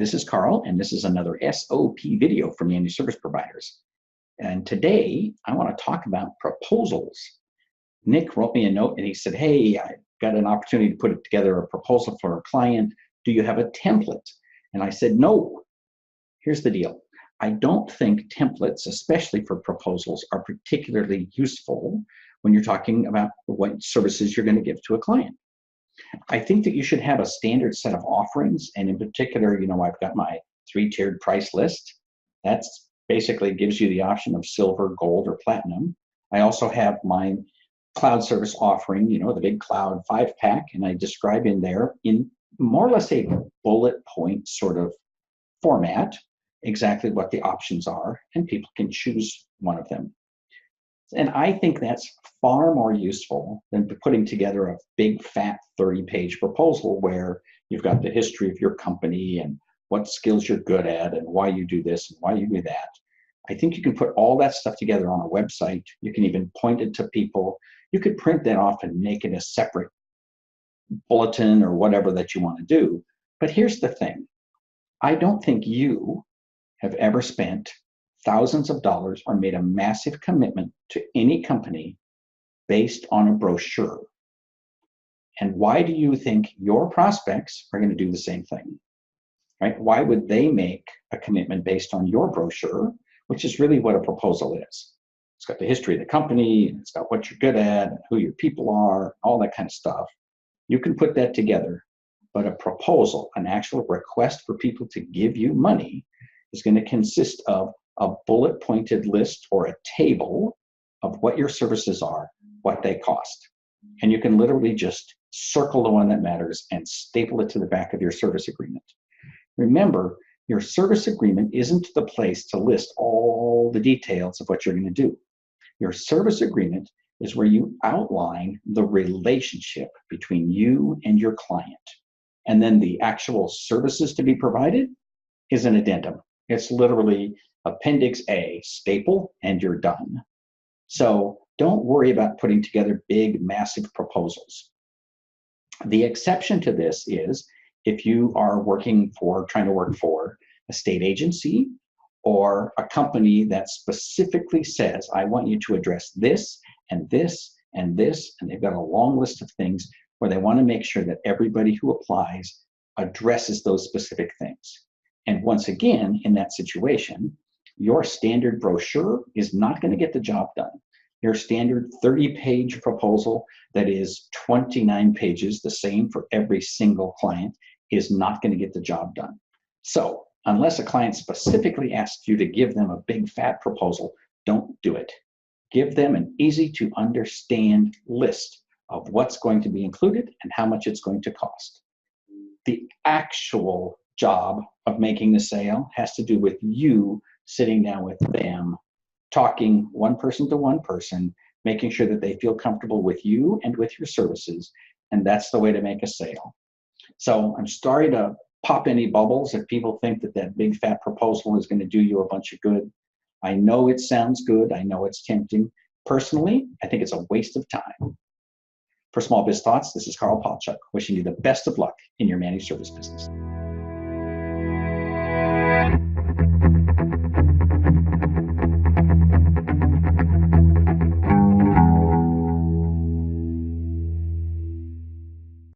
this is Carl, and this is another SOP video for managed service providers. And today, I want to talk about proposals. Nick wrote me a note and he said, hey, I got an opportunity to put together a proposal for a client. Do you have a template? And I said, no. Here's the deal. I don't think templates, especially for proposals, are particularly useful when you're talking about what services you're going to give to a client. I think that you should have a standard set of offerings, and in particular, I've got my 3-tiered price list. That's basically gives you the option of silver, gold, or platinum. I also have my cloud service offering, the big cloud 5-pack, and I describe in there in more or less a bullet point sort of format exactly what the options are, and people can choose one of them. And I think that's far more useful than putting together a big fat 30-page proposal where you've got the history of your company and what skills you're good at and why you do this and why you do that. I think you can put all that stuff together on a website. You can even point it to people. You could print that off and make it a separate bulletin or whatever that you want to do. But here's the thing. I don't think you have ever spent thousands of dollars or made a massive commitment to any company based on a brochure. And why do you think your prospects are going to do the same thing? Right? Why would they make a commitment based on your brochure, which is really what a proposal is? It's got the history of the company, it's got what you're good at, who your people are, all that kind of stuff. You can put that together, but a proposal, an actual request for people to give you money, is going to consist of a bullet-pointed list or a table of what your services are, what they cost. And you can literally just circle the one that matters and staple it to the back of your service agreement. Remember, your service agreement isn't the place to list all the details of what you're going to do. Your service agreement is where you outline the relationship between you and your client. And then the actual services to be provided is an addendum. It's literally Appendix A, staple, and you're done. So don't worry about putting together big, massive proposals. The exception to this is if you are trying to work for a state agency or a company that specifically says, I want you to address this and this and this, and they've got a long list of things where they want to make sure that everybody who applies addresses those specific things. And once again, in that situation, your standard brochure is not going to get the job done. Your standard 30-page proposal that is 29 pages, the same for every single client, is not going to get the job done. So unless a client specifically asks you to give them a big fat proposal, don't do it. Give them an easy to understand list of what's going to be included and how much it's going to cost. The actual job of making the sale has to do with you sitting down with them, talking one person to one person, making sure that they feel comfortable with you and with your services, and that's the way to make a sale. So I'm sorry to pop any bubbles if people think that that big fat proposal is going to do you a bunch of good. I know it sounds good. I know it's tempting. Personally, I think it's a waste of time. For Small Biz Thoughts, this is Carl Palchuk, wishing you the best of luck in your managed service business.